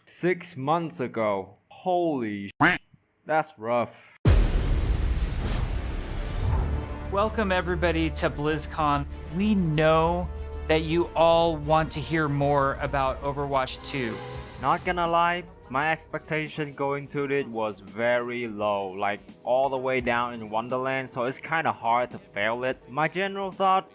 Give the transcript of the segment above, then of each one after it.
6 months ago. Holy sh**, that's rough. Welcome everybody to BlizzCon. We know that you all want to hear more about Overwatch 2. Not gonna lie, my expectation going to it was very low, like all the way down in Wonderland, so it's kinda hard to fail it. My general thought,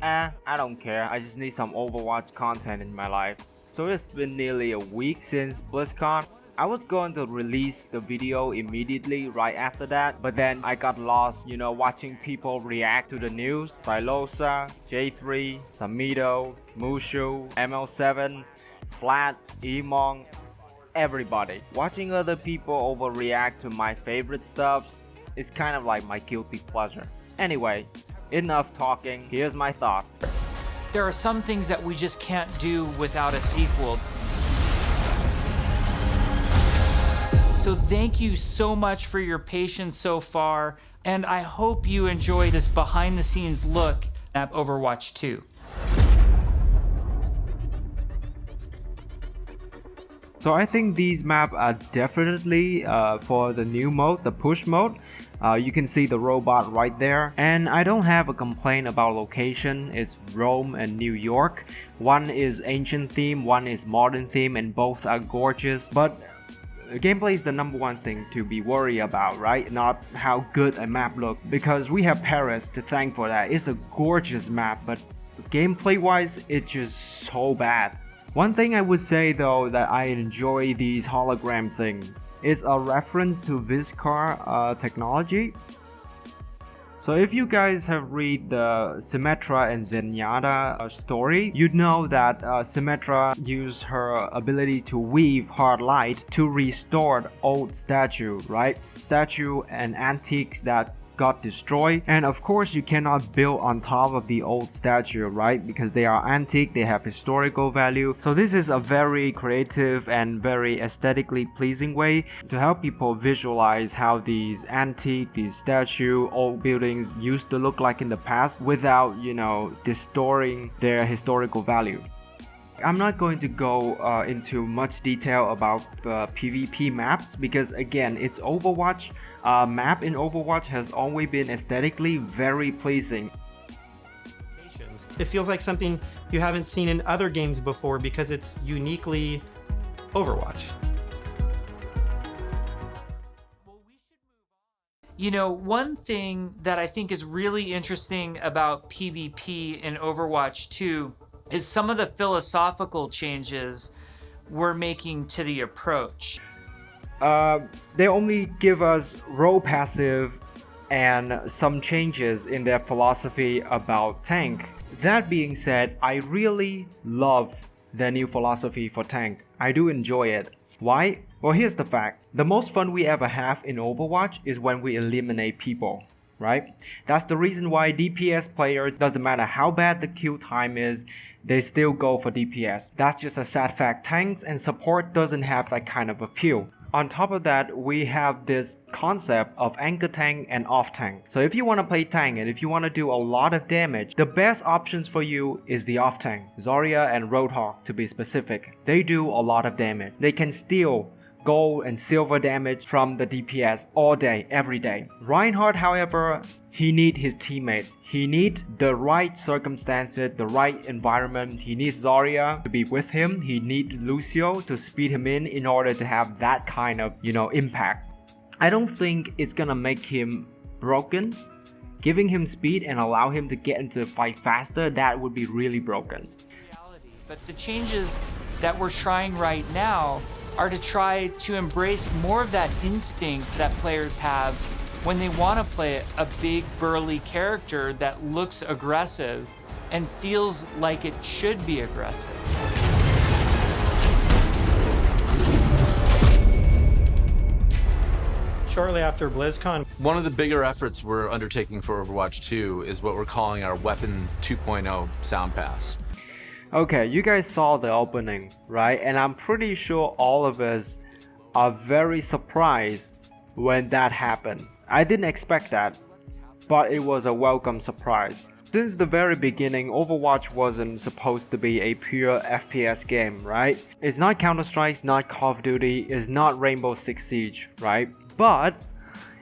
I don't care, I just need some Overwatch content in my life. So it's been nearly a week since BlizzCon. I was going to release the video immediately right after that, but then I got lost, watching people react to the news. Stylosa, J3, Samido, Mushu, ML7, Flat, Emong, everybody. Watching other people overreact to my favorite stuff is kind of like my guilty pleasure. Anyway, enough talking, here's my thought. There are some things that we just can't do without a sequel. So thank you so much for your patience so far, and I hope you enjoy this behind the scenes look at Overwatch 2. So I think these maps are definitely for the new mode, the push mode. You can see the robot right there, and I don't have a complaint about location. It's Rome and New York. One is ancient theme, one is modern theme, and both are gorgeous. But gameplay is the number one thing to be worried about, right? Not how good a map looks, because we have Paris to thank for that. It's a gorgeous map, but gameplay wise, it's just so bad. One thing I would say though that I enjoy these hologram things is a reference to Viscar technology. So if you guys have read the Symmetra and Zenyatta story, you'd know that Symmetra used her ability to weave hard light to restore old statue, right? Statue and antiques that got destroyed, and of course you cannot build on top of the old statue, right? Because they are antique, they have historical value. So this is a very creative and very aesthetically pleasing way to help people visualize how these antique, these statue, old buildings used to look like in the past without, distorting their historical value. I'm not going to go into much detail about PvP maps because again, it's Overwatch. Map in Overwatch has always been aesthetically very pleasing. It feels like something you haven't seen in other games before because it's uniquely Overwatch. One thing that I think is really interesting about PvP in Overwatch 2 is some of the philosophical changes we're making to the approach. They only give us role passive and some changes in their philosophy about tank. That being said, I really love their new philosophy for tank. I do enjoy it. Why? Well, here's the fact. The most fun we ever have in Overwatch is when we eliminate people, right? That's the reason why DPS player, doesn't matter how bad the kill time is, they still go for DPS. That's just a sad fact. Tanks and support doesn't have that kind of appeal. On top of that, we have this concept of anchor tank and off tank. So if you want to play tank and if you want to do a lot of damage, the best options for you is the off tank. Zarya and Roadhog to be specific. They do a lot of damage. They can steal gold and silver damage from the DPS all day, every day. Reinhardt, however, he needs his teammate. He needs the right circumstances, the right environment. He needs Zarya to be with him. He needs Lucio to speed him in order to have that kind of, impact. I don't think it's gonna make him broken. Giving him speed and allow him to get into the fight faster, that would be really broken. But the changes that we're trying right now are to try to embrace more of that instinct that players have when they want to play a big burly character that looks aggressive and feels like it should be aggressive. Shortly after BlizzCon, one of the bigger efforts we're undertaking for Overwatch 2 is what we're calling our Weapon 2.0 Sound Pass. Okay, you guys saw the opening, right? And I'm pretty sure all of us are very surprised when that happened. I didn't expect that. but it was a welcome surprise. Since the very beginning, Overwatch wasn't supposed to be a pure FPS game, right? It's not Counter-Strike, it's not Call of Duty, it's not Rainbow Six Siege, right? But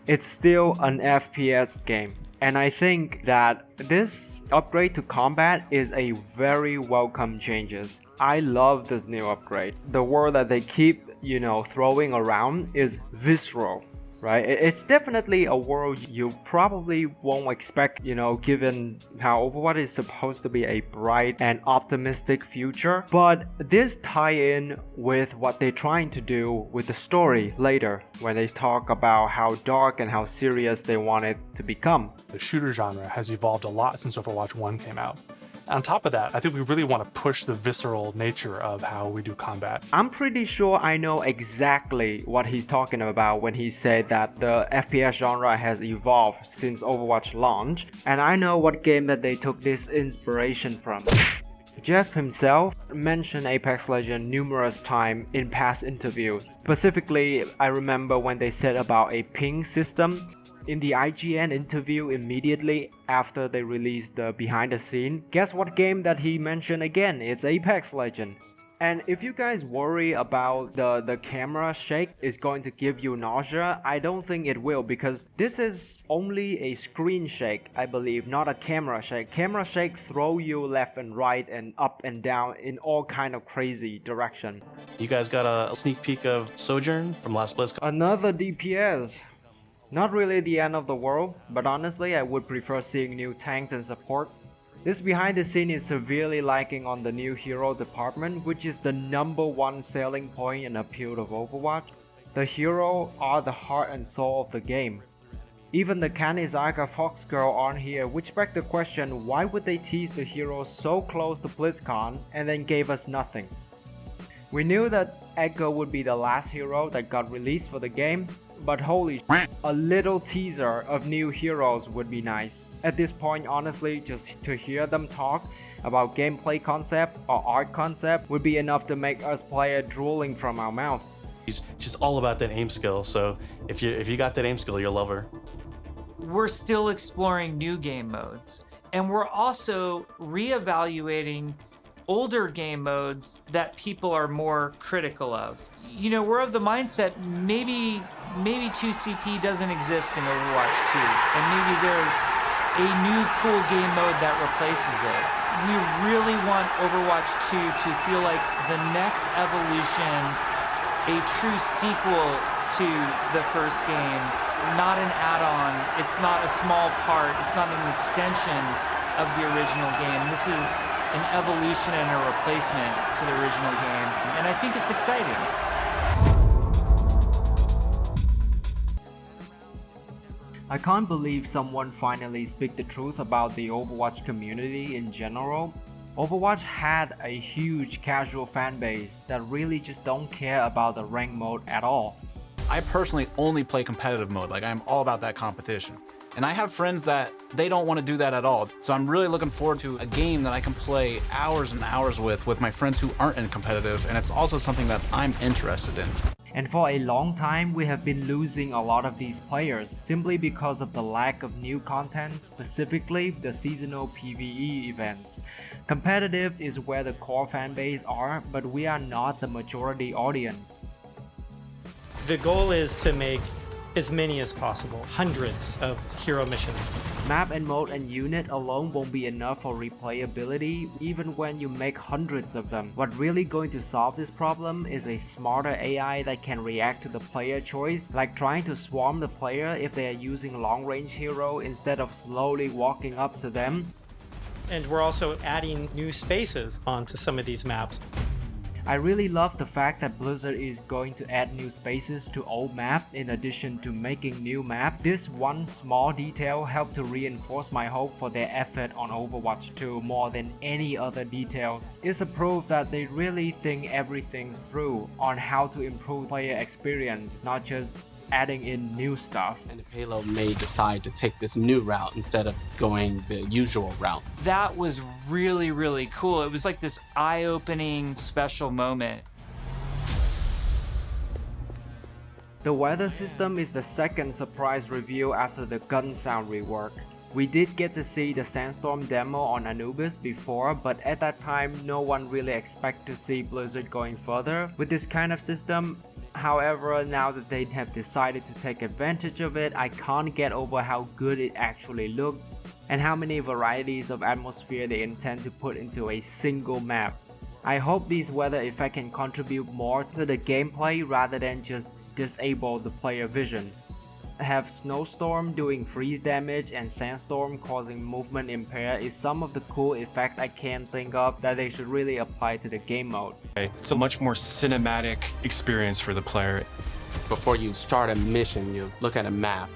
it's still an FPS game. And I think that this upgrade to combat is a very welcome changes. I love this new upgrade. The word that they keep, throwing around is visceral. Right? It's definitely a world you probably won't expect, given how Overwatch is supposed to be a bright and optimistic future. But this tie in with what they're trying to do with the story later, when they talk about how dark and how serious they want it to become. The shooter genre has evolved a lot since Overwatch 1 came out. On top of that, I think we really want to push the visceral nature of how we do combat. I'm pretty sure I know exactly what he's talking about when he said that the FPS genre has evolved since Overwatch launch, and I know what game that they took this inspiration from. Jeff himself mentioned Apex Legends numerous times in past interviews. Specifically, I remember when they said about a ping system. In the IGN interview immediately after they released the behind the scene, guess what game that he mentioned again? It's Apex Legends. And if you guys worry about the camera shake is going to give you nausea, I don't think it will, because this is only a screen shake, I believe, not a camera shake. Camera shake throw you left and right and up and down in all kind of crazy direction. You guys got a sneak peek of Sojourn from last BlizzCon? Another DPS. Not really the end of the world, but honestly I would prefer seeing new tanks and support. This behind the scene is severely lacking on the new hero department, which is the #1 selling point and appeal of Overwatch. The hero are the heart and soul of the game. Even the Kanizaga Fox girl aren't here, which begs the question, why would they tease the hero so close to BlizzCon and then gave us nothing? We knew that Echo would be the last hero that got released for the game, but holy shit, a little teaser of new heroes would be nice. At this point, honestly, just to hear them talk about gameplay concept or art concept would be enough to make us player drooling from our mouth. She's all about that aim skill, so if you got that aim skill, you'll love her. We're still exploring new game modes, and we're also reevaluating older game modes that people are more critical of. We're of the mindset maybe 2CP doesn't exist in Overwatch 2, and maybe there's a new cool game mode that replaces it. We really want Overwatch 2 to feel like the next evolution, a true sequel to the first game, not an add-on. It's not a small part, it's not an extension of the original game. This is an evolution and a replacement to the original game, and I think it's exciting. I can't believe someone finally speak the truth about the Overwatch community in general. Overwatch had a huge casual fan base that really just don't care about the rank mode at all. I personally only play competitive mode, like I'm all about that competition. And I have friends that they don't want to do that at all. So I'm really looking forward to a game that I can play hours and hours with my friends who aren't in competitive, and it's also something that I'm interested in. And for a long time, we have been losing a lot of these players simply because of the lack of new content, specifically the seasonal PvE events. Competitive is where the core fanbase are, but we are not the majority audience. The goal is to make as many as possible, hundreds of hero missions. Map and mode and unit alone won't be enough for replayability, even when you make hundreds of them. What really going to solve this problem is a smarter AI that can react to the player choice, like trying to swarm the player if they are using long-range hero instead of slowly walking up to them. And we're also adding new spaces onto some of these maps. I really love the fact that Blizzard is going to add new spaces to old map in addition to making new map. This one small detail helped to reinforce my hope for their effort on Overwatch 2 more than any other details. It's a proof that they really think everything through on how to improve player experience, not just adding in new stuff. And the payload may decide to take this new route instead of going the usual route. That was really, really cool. It was like this eye-opening special moment. The weather system is the second surprise reveal after the gun sound rework. We did get to see the Sandstorm demo on Anubis before, but at that time no one really expected to see Blizzard going further with this kind of system. However, now that they have decided to take advantage of it, I can't get over how good it actually looked and how many varieties of atmosphere they intend to put into a single map. I hope these weather effects can contribute more to the gameplay rather than just disable the player vision. Have Snowstorm doing freeze damage and Sandstorm causing movement impair is some of the cool effects I can think of that they should really apply to the game mode. It's a much more cinematic experience for the player. Before you start a mission, you look at a map.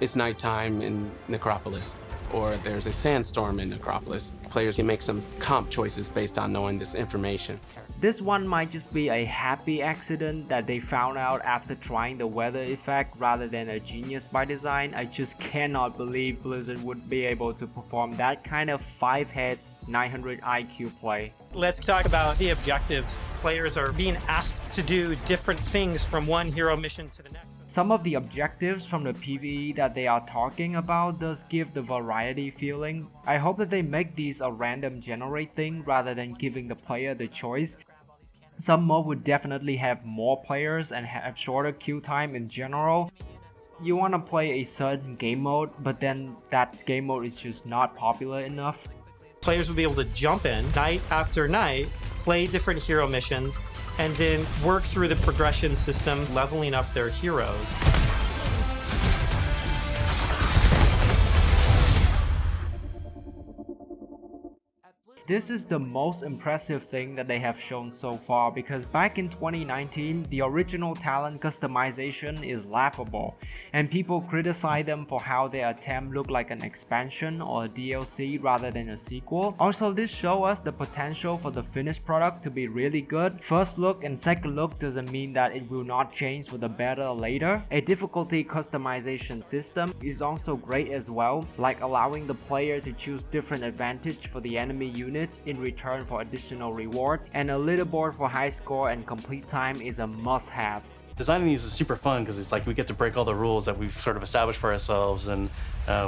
It's nighttime in Necropolis, or there's a sandstorm in Necropolis. Players can make some comp choices based on knowing this information. This one might just be a happy accident that they found out after trying the weather effect rather than a genius by design. I just cannot believe Blizzard would be able to perform that kind of 5 heads 900 IQ play. Let's talk about the objectives. Players are being asked to do different things from one hero mission to the next. Some of the objectives from the PvE that they are talking about does give the variety feeling. I hope that they make these a random generate thing rather than giving the player the choice. Some mode would definitely have more players and have shorter queue time in general. You want to play a certain game mode, but then that game mode is just not popular enough. Players will be able to jump in night after night, play different hero missions, and then work through the progression system, leveling up their heroes. This is the most impressive thing that they have shown so far, because back in 2019, the original talent customization is laughable, and people criticize them for how their attempt looked like an expansion or a DLC rather than a sequel. Also, this shows us the potential for the finished product to be really good. First look and second look doesn't mean that it will not change for the better later. A difficulty customization system is also great as well, like allowing the player to choose different advantage for the enemy unit in return for additional rewards, and a leaderboard for high score and complete time is a must-have. Designing these is super fun because it's like we get to break all the rules that we've sort of established for ourselves, and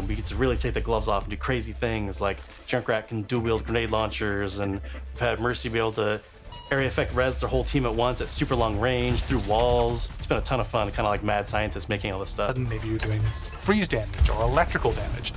we get to really take the gloves off and do crazy things like Junkrat can dual wield grenade launchers, and we've had Mercy be able to area effect res their whole team at once at super long range through walls. It's been a ton of fun, kind of like mad scientists making all this stuff. Maybe you're doing freeze damage or electrical damage.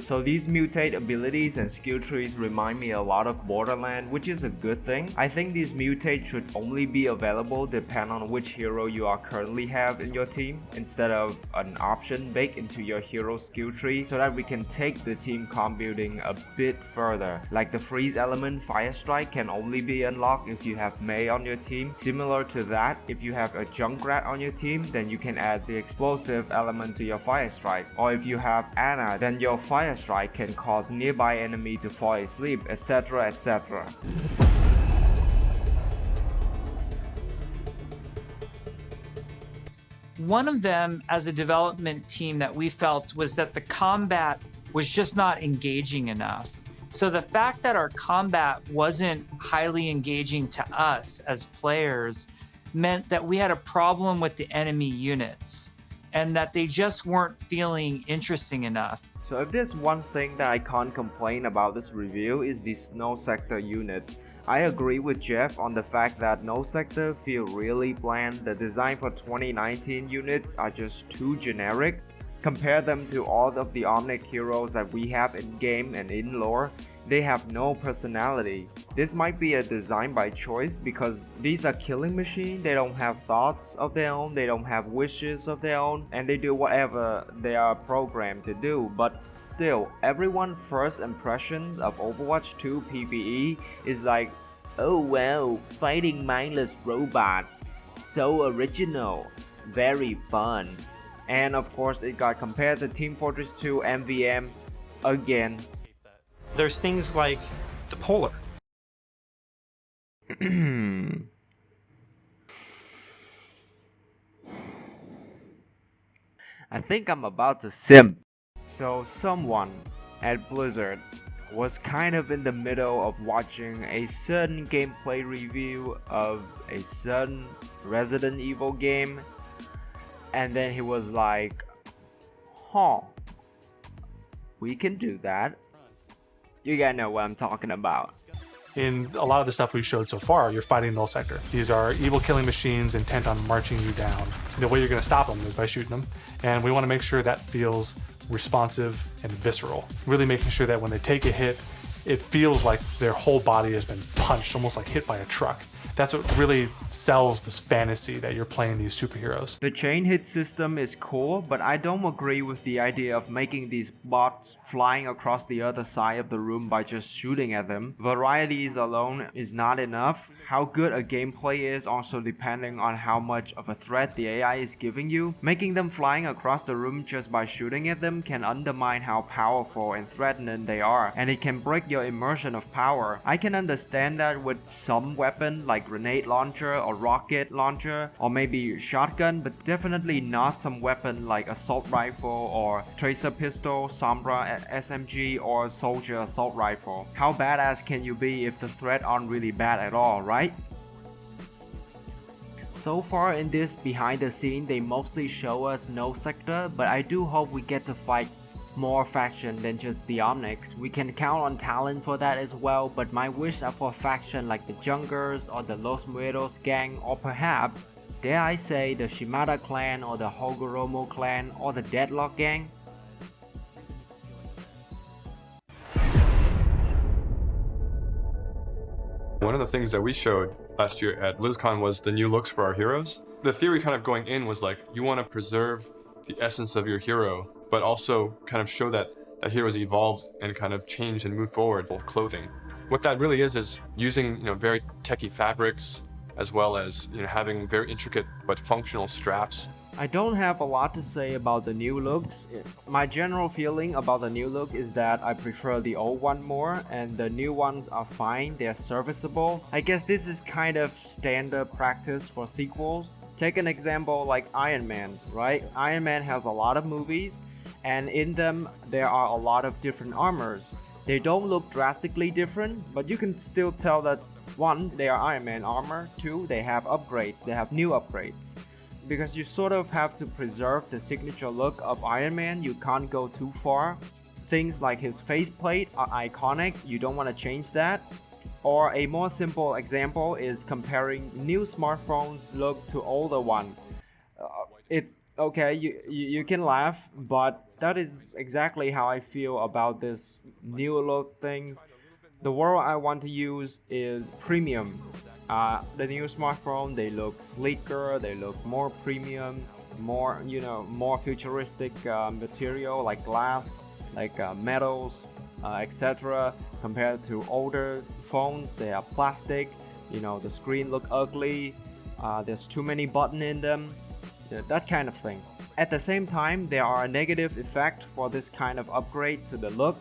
So these mutate abilities and skill trees remind me a lot of Borderlands, which is a good thing. I think these mutate should only be available depending on which hero you are currently have in your team, instead of an option baked into your hero skill tree, so that we can take the team comp building a bit further. Like the freeze element Fire Strike can only be unlocked if you have Mei on your team. Similar to that, if you have a Junkrat on your team, then you can add the explosive element to your Fire Strike. Or if you have Ana, then your Fire Strike can cause nearby enemy to fall asleep, etc, etc. One of them, as a development team, that we felt was that the combat was just not engaging enough. So the fact that our combat wasn't highly engaging to us as players meant that we had a problem with the enemy units, and that they just weren't feeling interesting enough. So if there's one thing that I can't complain about this review is the Snow Sector unit. I agree with Jeff on the fact that No Sector feel really bland. The design for 2019 units are just too generic. Compare them to all of the Omnic heroes that we have in game and in lore. They have no personality. This might be a design by choice because these are killing machines. They don't have thoughts of their own, they don't have wishes of their own, and they do whatever they are programmed to do. But still, everyone's first impressions of Overwatch 2 PvE is like, oh wow, fighting mindless robots. So original, very fun. And of course it got compared to Team Fortress 2 MVM again. There's things like the Polar. I think I'm about to simp. So someone at Blizzard was kind of in the middle of watching a certain gameplay review of a certain Resident Evil game, And then he was like, huh, we can do that. You guys know what I'm talking about. In a lot of the stuff we've showed so far, you're fighting null sector. These are evil killing machines intent on marching you down. The way you're going to stop them is by shooting them. And we want to make sure that feels responsive and visceral. Really making sure that when they take a hit, it feels like their whole body has been punched, almost like hit by a truck. That's what really sells this fantasy that you're playing these superheroes. The chain hit system is cool, but I don't agree with the idea of making these bots flying across the other side of the room by just shooting at them. Varieties alone is not enough. How good a gameplay is also depending on how much of a threat the AI is giving you. Making them flying across the room just by shooting at them can undermine how powerful and threatening they are, and it can break your immersion of power. I can understand that with some weapon like grenade launcher or rocket launcher or maybe shotgun, but definitely not some weapon like assault rifle or tracer pistol, Sombra SMG or soldier assault rifle. How badass can you be if the threat aren't really bad at all, right? So far in this behind the scene, they mostly show us no sector, but I do hope we get to fight more faction than just the Omnics. We can count on talent for that as well, but my wish are for faction like the Jungers or the Los Muertos gang, or perhaps, dare I say, the Shimada clan or the Hogoromo clan or the Deadlock gang. One of the things that we showed last year at BlizzCon was the new looks for our heroes. The theory kind of going in was like, you want to preserve the essence of your hero, but also kind of show that that heroes evolved and kind of changed and moved forward with clothing. What that really is using, very techie fabrics, as well as, having very intricate but functional straps. I don't have a lot to say about the new looks. My general feeling about the new look is that I prefer the old one more, and the new ones are fine, they're serviceable. I guess this is kind of standard practice for sequels. Take an example like Iron Man's, right? Iron Man has a lot of movies, and in them there are a lot of different armors. They don't look drastically different, but you can still tell that 1, they are Iron Man armor, 2, they have upgrades, they have new upgrades. Because you sort of have to preserve the signature look of Iron Man, you can't go too far. Things like his faceplate are iconic, you don't want to change that. Or a more simple example is comparing new smartphones look to older one. It's okay, you can laugh, but that is exactly how I feel about this new look things. The word I want to use is premium. The new smartphone, they look sleeker, they look more premium, more more futuristic material like glass, like metals, etc. Compared to older phones, they are plastic. The screen look ugly. There's too many buttons in them. That kind of thing. At the same time, there are a negative effect for this kind of upgrade to the look.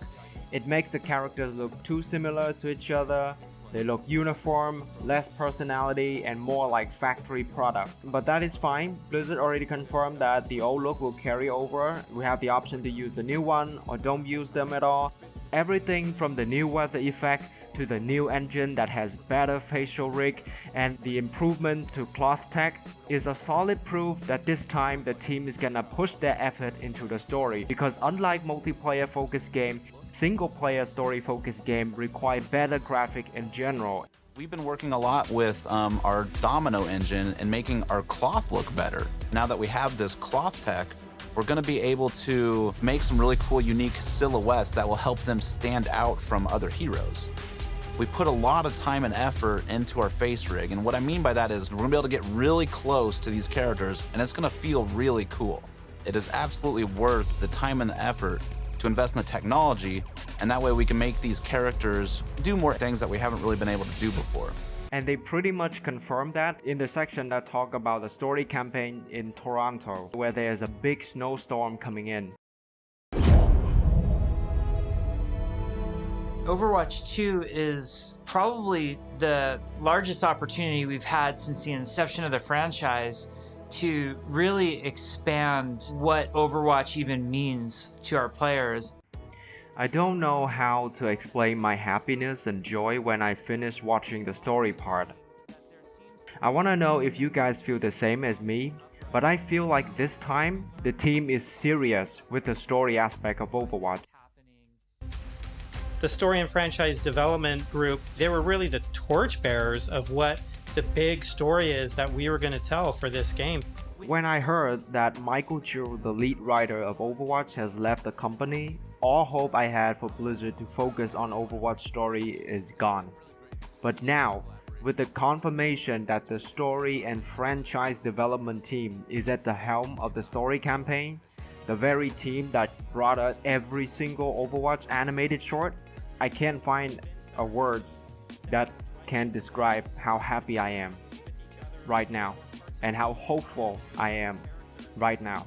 It makes the characters look too similar to each other. They look uniform, less personality, and more like factory product. But that is fine. Blizzard already confirmed that the old look will carry over. We have the option to use the new one or don't use them at all. Everything from the new weather effect to the new engine that has better facial rig and the improvement to cloth tech is a solid proof that this time the team is gonna push their effort into the story, because unlike multiplayer focused game, single player story focused game require better graphic in general. We've been working a lot with our Domino engine and making our cloth look better. Now that we have this cloth tech, we're going to be able to make some really cool, unique silhouettes that will help them stand out from other heroes. We put a lot of time and effort into our face rig, and what I mean by that is we're going to be able to get really close to these characters, and it's going to feel really cool. It is absolutely worth the time and the effort to invest in the technology, and that way we can make these characters do more things that we haven't really been able to do before. And they pretty much confirmed that in the section that talk about the story campaign in Toronto, where there's a big snowstorm coming in. Overwatch 2 is probably the largest opportunity we've had since the inception of the franchise to really expand what Overwatch even means to our players. I don't know how to explain my happiness and joy when I finish watching the story part. I wanna know if you guys feel the same as me. But I feel like this time, the team is serious with the story aspect of Overwatch. The story and franchise development group, they were really the torchbearers of what the big story is that we were going to tell for this game. When I heard that Michael Chu, the lead writer of Overwatch, has left the company, all hope I had for Blizzard to focus on Overwatch story is gone. But now, with the confirmation that the story and franchise development team is at the helm of the story campaign, the very team that brought us every single Overwatch animated short, I can't find a word that can describe how happy I am right now and how hopeful I am right now.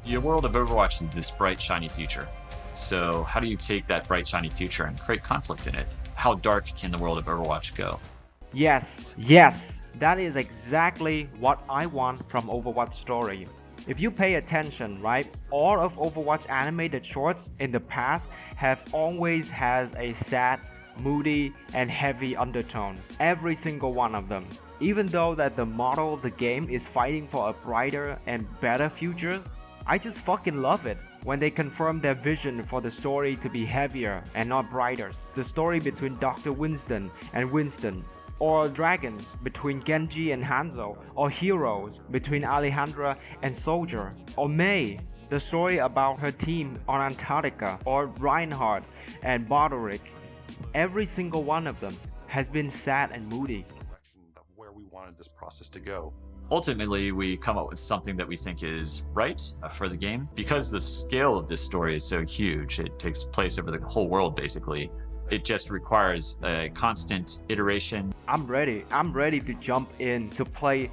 The world of Overwatch is this bright, shiny future. So how do you take that bright, shiny future and create conflict in it? How dark can the world of Overwatch go? Yes, that is exactly what I want from Overwatch story. If you pay attention, right, all of Overwatch animated shorts in the past have always had a sad, moody, and heavy undertone. Every single one of them. Even though that the model of the game is fighting for a brighter and better futures, I just fucking love it when they confirm their vision for the story to be heavier and not brighter. The story between Dr. Winston and Winston, or dragons between Genji and Hanzo, or heroes between Alejandra and Sojourn, or Mei, the story about her team on Antarctica, or Reinhardt and Broderick. Every single one of them has been sad and moody. Of where we wanted this process to go. Ultimately, we come up with something that we think is right for the game. Because the scale of this story is so huge, it takes place over the whole world basically. It just requires a constant iteration. I'm ready to jump in to play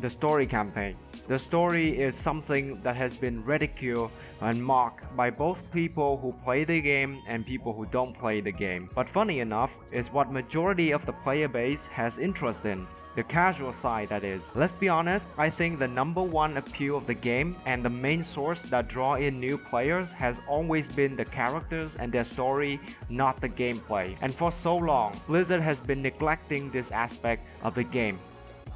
the story campaign. The story is something that has been ridiculed and mocked by both people who play the game and people who don't play the game. But funny enough, is what majority of the player base has interest in. The casual side, that is. Let's be honest, I think the #1 appeal of the game and the main source that draw in new players has always been the characters and their story, not the gameplay. And for so long, Blizzard has been neglecting this aspect of the game.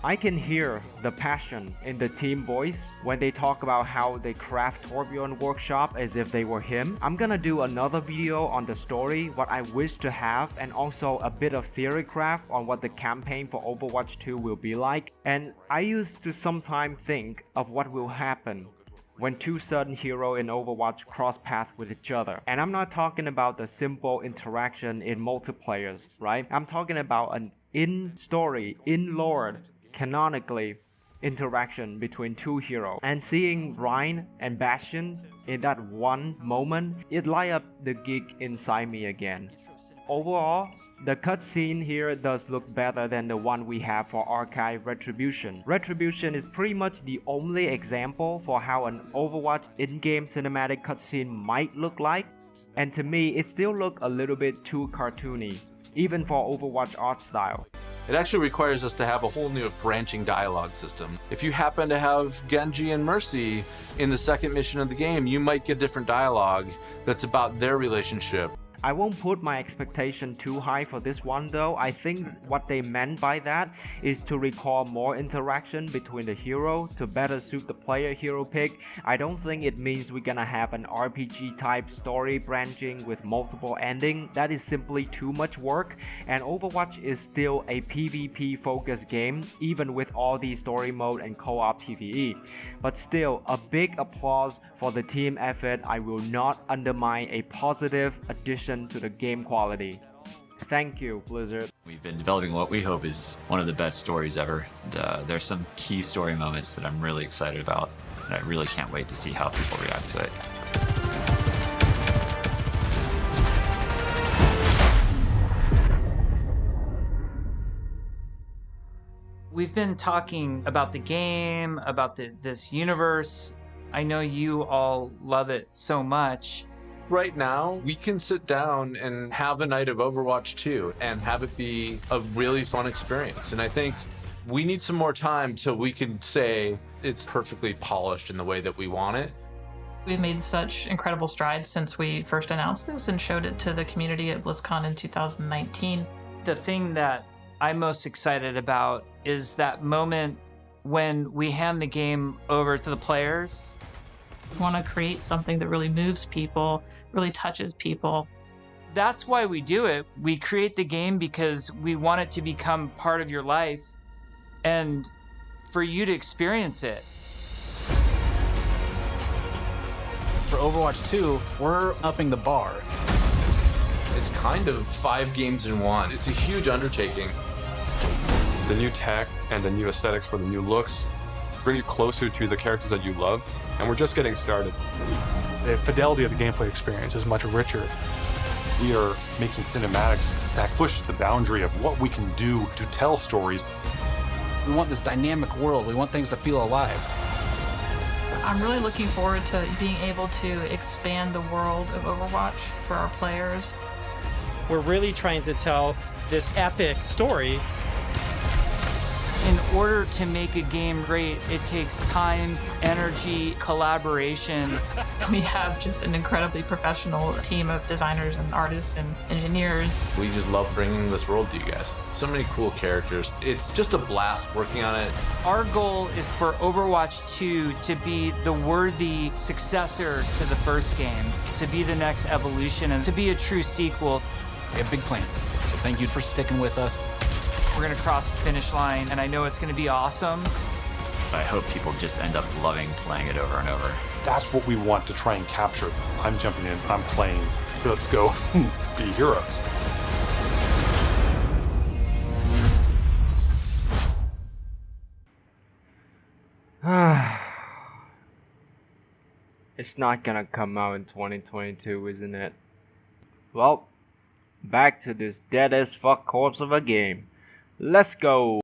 I can hear the passion in the team voice when they talk about how they craft Torbjorn workshop as if they were him. I'm gonna do another video on the story, what I wish to have, and also a bit of theory craft on what the campaign for Overwatch 2 will be like. And I used to sometimes think of what will happen when two certain heroes in Overwatch cross paths with each other. And I'm not talking about the simple interaction in multiplayers, right? I'm talking about an in-story, in-lore, canonically interaction between two heroes, and seeing Ryan and Bastions in that one moment, it light up the geek inside me again. Overall, the cutscene here does look better than the one we have for Archive Retribution. Retribution is pretty much the only example for how an Overwatch in-game cinematic cutscene might look like, and to me it still looked a little bit too cartoony, even for Overwatch art style. It actually requires us to have a whole new branching dialogue system. If you happen to have Genji and Mercy in the second mission of the game, you might get different dialogue that's about their relationship. I won't put my expectation too high for this one though. I think what they meant by that is to recall more interaction between the hero to better suit the player hero pick. I don't think it means we're gonna have an RPG type story branching with multiple ending. That is simply too much work, and Overwatch is still a PvP focused game even with all the story mode and co-op PvE. But still, a big applause for the team effort. I will not undermine a positive addition to the game quality. Thank you, Blizzard. We've been developing what we hope is one of the best stories ever. And, there's some key story moments that I'm really excited about, and I really can't wait to see how people react to it. We've been talking about the game, about this universe. I know you all love it so much. Right now, we can sit down and have a night of Overwatch 2 and have it be a really fun experience. And I think we need some more time till we can say it's perfectly polished in the way that we want it. We've made such incredible strides since we first announced this and showed it to the community at BlizzCon in 2019. The thing that I'm most excited about is that moment when we hand the game over to the players. We want to create something that really moves people, really touches people. That's why we do it. We create the game because we want it to become part of your life and for you to experience it. For Overwatch 2, we're upping the bar. It's kind of 5 games in one. It's a huge undertaking. The new tech and the new aesthetics for the new looks bring you closer to the characters that you love, and we're just getting started. The fidelity of the gameplay experience is much richer. We are making cinematics that push the boundary of what we can do to tell stories. We want this dynamic world. We want things to feel alive. I'm really looking forward to being able to expand the world of Overwatch for our players. We're really trying to tell this epic story. In order to make a game great, it takes time, energy, collaboration. We have just an incredibly professional team of designers and artists and engineers. We just love bringing this world to you guys. So many cool characters. It's just a blast working on it. Our goal is for Overwatch 2 to be the worthy successor to the first game, to be the next evolution, and to be a true sequel. We have big plans. So thank you for sticking with us. We're gonna cross the finish line, and I know it's gonna be awesome. I hope people just end up loving playing it over and over. That's what we want to try and capture. I'm jumping in, I'm playing. Let's go be heroes. It's not gonna come out in 2022, isn't it? Well, back to this dead as fuck corpse of a game. Let's go!